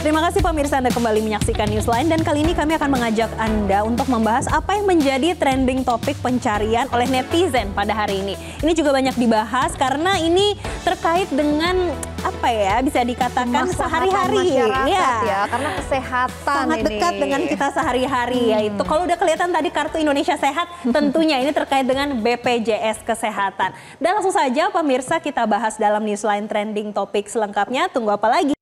Terima kasih pemirsa, Anda kembali menyaksikan Newsline, dan kali ini kami akan mengajak Anda untuk membahas apa yang menjadi trending topik pencarian oleh netizen pada hari ini. Ini juga banyak dibahas karena ini terkait dengan apa ya, bisa dikatakan sehari-hari ya, karena kesehatan sangat ini dekat dengan kita sehari-hari, yaitu kalau udah kelihatan tadi kartu Indonesia Sehat, tentunya ini terkait dengan BPJS Kesehatan. Dan langsung saja pemirsa, kita bahas dalam Newsline trending topik selengkapnya. Tunggu apa lagi?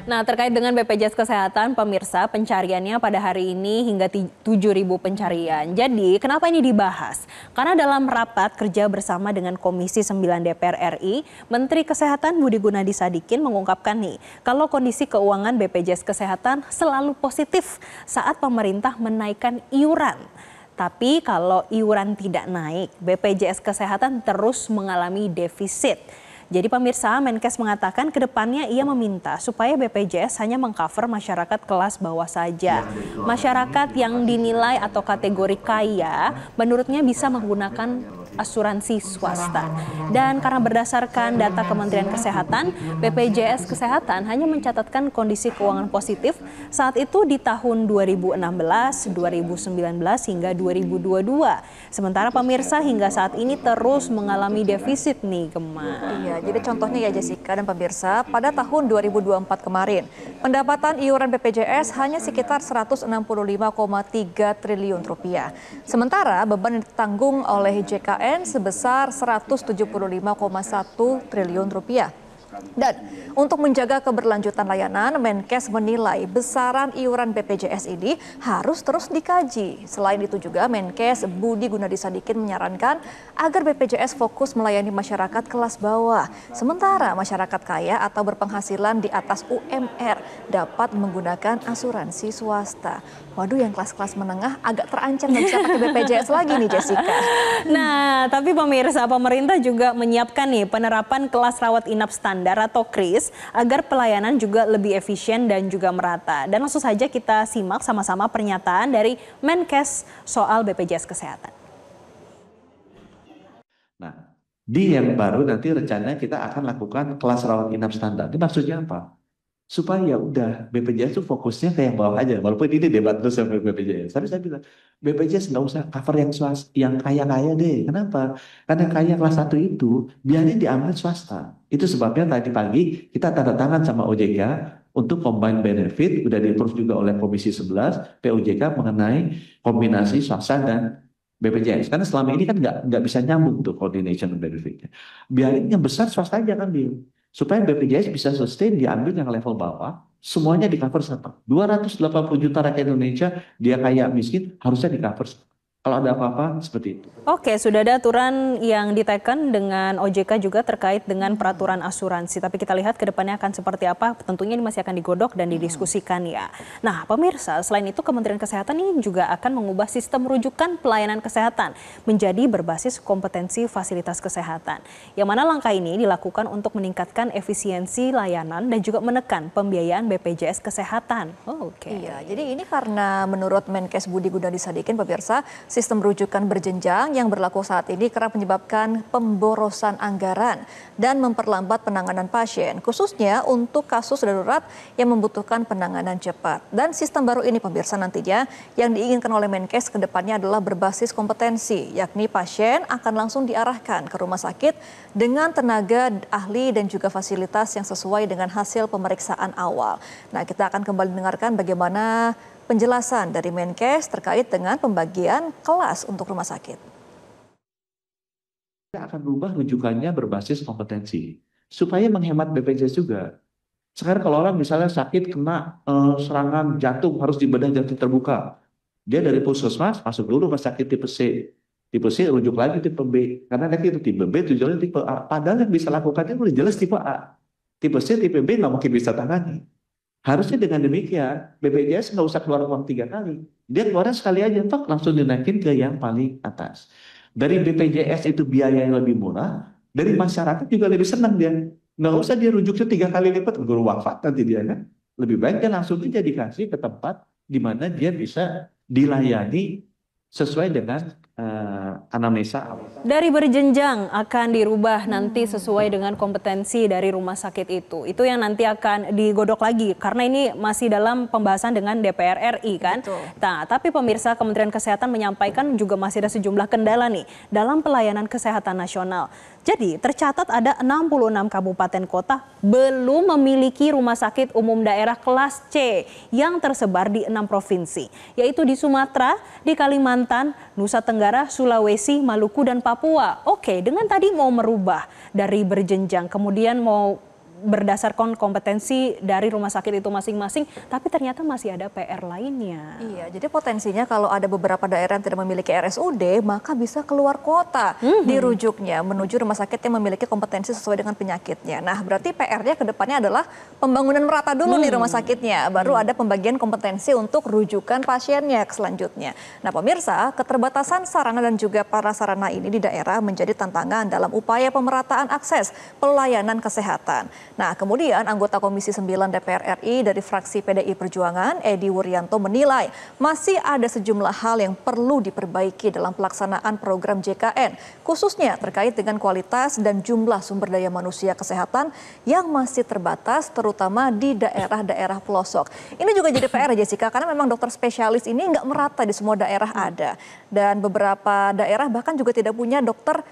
Nah, terkait dengan BPJS Kesehatan, pemirsa, pencariannya pada hari ini hingga 7.000 pencarian. Jadi, kenapa ini dibahas? Karena dalam rapat kerja bersama dengan Komisi 9 DPR RI, Menteri Kesehatan Budi Gunadi Sadikin mengungkapkan nih, kalau kondisi keuangan BPJS Kesehatan selalu positif saat pemerintah menaikkan iuran. Tapi kalau iuran tidak naik, BPJS Kesehatan terus mengalami defisit. Jadi pemirsa, Menkes mengatakan ke depannya ia meminta supaya BPJS hanya mengcover masyarakat kelas bawah saja. Masyarakat yang dinilai atau kategori kaya menurutnya bisa menggunakan asuransi swasta. Dan karena berdasarkan data Kementerian Kesehatan, BPJS Kesehatan hanya mencatatkan kondisi keuangan positif saat itu di tahun 2016, 2019 hingga 2022. Sementara pemirsa hingga saat ini terus mengalami defisit nih, Gemma. Iya, jadi contohnya ya Jessica dan pemirsa, pada tahun 2024 kemarin, pendapatan iuran BPJS hanya sekitar 165,3 triliun rupiah. Sementara beban yang ditanggung oleh JKN sebesar 175,1 triliun rupiah. Dan untuk menjaga keberlanjutan layanan, Menkes menilai besaran iuran BPJS ini harus terus dikaji. Selain itu juga Menkes Budi Gunadi Sadikin menyarankan agar BPJS fokus melayani masyarakat kelas bawah. Sementara masyarakat kaya atau berpenghasilan di atas UMR dapat menggunakan asuransi swasta. Waduh, yang kelas-kelas menengah agak terancam nggak bisa pakai BPJS lagi nih, Jessica. Nah, tapi pemirsa, pemerintah juga menyiapkan nih penerapan kelas rawat inap standar atau KRIS agar pelayanan juga lebih efisien dan juga merata. Dan langsung saja kita simak sama-sama pernyataan dari Menkes soal BPJS Kesehatan. Nah, di yang baru nanti rencananya kita akan lakukan kelas rawat inap standar. Ini maksudnya apa? Supaya udah BPJS itu fokusnya ke yang bawah aja, walaupun ini debat terus sama BPJS. Tapi saya bilang BPJS nggak usah cover yang kaya-kaya deh. Kenapa? Karena yang kaya kelas 1 itu biarin diambil swasta. Itu sebabnya tadi pagi kita tanda tangan sama OJK untuk combine benefit, udah di-approve juga oleh Komisi 11 POJK mengenai kombinasi swasta dan BPJS. Karena selama ini kan nggak bisa nyambung tuh coordination benefitnya. Biarin yang besar swasta aja kan dia. Supaya BPJS bisa sustain, diambil yang level bawah, semuanya di cover sama. 280 juta rakyat Indonesia, dia kaya miskin, harusnya di cover. Kalau ada apa-apa seperti itu. Oke, sudah ada aturan yang diteken dengan OJK juga terkait dengan peraturan asuransi. Tapi kita lihat ke depannya akan seperti apa. Tentunya ini masih akan digodok dan didiskusikan ya. Nah, pemirsa, selain itu Kementerian Kesehatan ini juga akan mengubah sistem rujukan pelayanan kesehatan menjadi berbasis kompetensi fasilitas kesehatan. Yang mana langkah ini dilakukan untuk meningkatkan efisiensi layanan dan juga menekan pembiayaan BPJS Kesehatan. Oke. Iya, jadi ini karena menurut Menkes Budi Gunadi Sadikin, pemirsa, sistem rujukan berjenjang yang berlaku saat ini kerap menyebabkan pemborosan anggaran dan memperlambat penanganan pasien, khususnya untuk kasus darurat yang membutuhkan penanganan cepat. Dan sistem baru ini pemirsa nantinya yang diinginkan oleh Menkes ke depannya adalah berbasis kompetensi, yakni pasien akan langsung diarahkan ke rumah sakit dengan tenaga ahli dan juga fasilitas yang sesuai dengan hasil pemeriksaan awal. Nah, kita akan kembali dengarkan bagaimana penjelasan dari Menkes terkait dengan pembagian kelas untuk rumah sakit. Kita akan berubah rujukannya berbasis kompetensi supaya menghemat BPJS juga. Sekarang kalau orang misalnya sakit kena serangan jantung harus dibedah jantung terbuka. Dia dari puskesmas masuk dulu rumah sakit tipe C. Tipe C rujuk lagi tipe B. Karena nanti itu tipe B tujuannya tipe A. Padahal yang bisa lakukannya udah jelas tipe A. Tipe C, tipe B nggak mungkin bisa tangani. Harusnya dengan demikian, BPJS nggak usah keluar uang 3 kali. Dia keluarnya sekali aja, Pak, langsung dinaikin ke yang paling atas. Dari BPJS itu biaya yang lebih murah, dari masyarakat juga lebih senang dia. Nggak usah dia rujuknya 3 kali lipat, guru wafat nanti dia kan. Lebih baik dia langsung aja dikasih ke tempat di mana dia bisa dilayani sesuai dengan anamnesa. Dari berjenjang akan dirubah nanti sesuai dengan kompetensi dari rumah sakit itu. Itu yang nanti akan digodok lagi karena ini masih dalam pembahasan dengan DPR RI kan. Betul. Nah, tapi pemirsa Kementerian Kesehatan menyampaikan juga masih ada sejumlah kendala nih dalam pelayanan kesehatan nasional. Jadi tercatat ada 66 kabupaten kota belum memiliki rumah sakit umum daerah kelas C yang tersebar di 6 provinsi, yaitu di Sumatera, di Kalimantan, Nusa Tenggara, Sulawesi, Maluku, dan Papua. Oke, dengan tadi mau merubah dari berjenjang, kemudian mau berdasarkan kompetensi dari rumah sakit itu masing-masing, tapi ternyata masih ada PR lainnya. Iya, jadi potensinya kalau ada beberapa daerah yang tidak memiliki RSUD, maka bisa keluar kota dirujuknya menuju rumah sakit yang memiliki kompetensi sesuai dengan penyakitnya. Nah, berarti PR-nya ke depannya adalah pembangunan merata dulu nih rumah sakitnya, baru ada pembagian kompetensi untuk rujukan pasiennya selanjutnya. Nah, pemirsa, keterbatasan sarana dan juga prasarana ini di daerah menjadi tantangan dalam upaya pemerataan akses pelayanan kesehatan. Nah, kemudian anggota Komisi 9 DPR RI dari fraksi PDI Perjuangan, Edi Wuryanto, menilai masih ada sejumlah hal yang perlu diperbaiki dalam pelaksanaan program JKN, khususnya terkait dengan kualitas dan jumlah sumber daya manusia kesehatan yang masih terbatas, terutama di daerah-daerah pelosok. Ini juga jadi PR, Jessica, karena memang dokter spesialis ini nggak merata di semua daerah ada. Dan beberapa daerah bahkan juga tidak punya dokter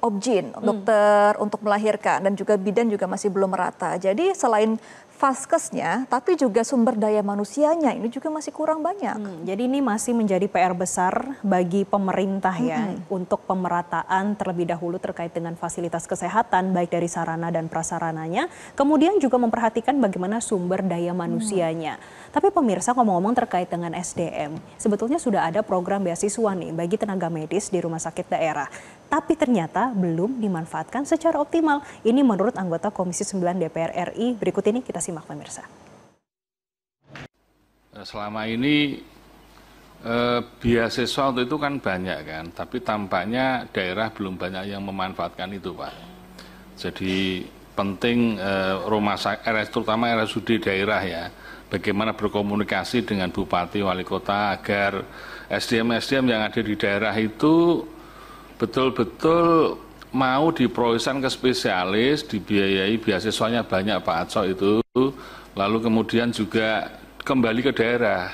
obgyn, dokter untuk melahirkan, dan juga bidan juga masih belum merata. Jadi selain vaskesnya, tapi juga sumber daya manusianya ini juga masih kurang banyak. Jadi ini masih menjadi PR besar bagi pemerintah ya untuk pemerataan terlebih dahulu terkait dengan fasilitas kesehatan baik dari sarana dan prasarananya, kemudian juga memperhatikan bagaimana sumber daya manusianya. Tapi pemirsa, ngomong-ngomong terkait dengan SDM, sebetulnya sudah ada program beasiswa nih bagi tenaga medis di rumah sakit daerah. Tapi ternyata belum dimanfaatkan secara optimal. Ini menurut anggota Komisi 9 DPR RI. Berikut ini kita simak pemirsa. Selama ini beasiswa untuk itu kan banyak kan, tapi tampaknya daerah belum banyak yang memanfaatkan itu, Pak. Jadi penting rumah sakit, terutama RSUD daerah ya, bagaimana berkomunikasi dengan bupati, wali kota agar SDM-SDM yang ada di daerah itu betul-betul mau diproyeksikan ke spesialis, dibiayai beasiswanya banyak Pak Aco itu, lalu kemudian juga kembali ke daerah.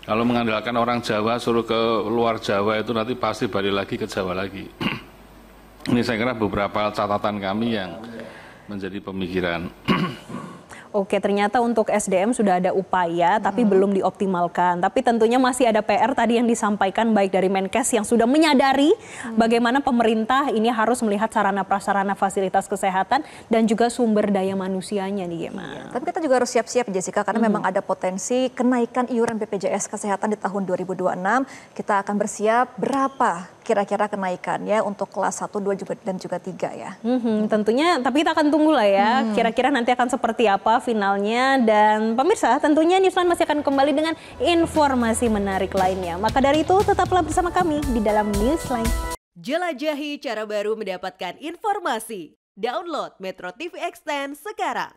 Kalau mengandalkan orang Jawa suruh ke luar Jawa itu nanti pasti balik lagi ke Jawa lagi. Ini saya kira beberapa catatan kami yang menjadi pemikiran. Oke, ternyata untuk SDM sudah ada upaya tapi belum dioptimalkan. Tapi tentunya masih ada PR tadi yang disampaikan baik dari Menkes yang sudah menyadari bagaimana pemerintah ini harus melihat sarana prasarana fasilitas kesehatan dan juga sumber daya manusianya nih, Gemma. Tapi kita juga harus siap-siap, Jessica, karena memang ada potensi kenaikan iuran BPJS Kesehatan di tahun 2026. Kita akan bersiap berapa kira-kira kenaikannya untuk kelas 1, 2 dan juga 3 ya. Tentunya, tapi kita akan tunggu lah ya, kira-kira nanti akan seperti apa finalnya. Dan pemirsa, tentunya Newsline masih akan kembali dengan informasi menarik lainnya. Maka dari itu, tetaplah bersama kami di dalam Newsline. Jelajahi cara baru mendapatkan informasi. Download Metro TV Extend sekarang.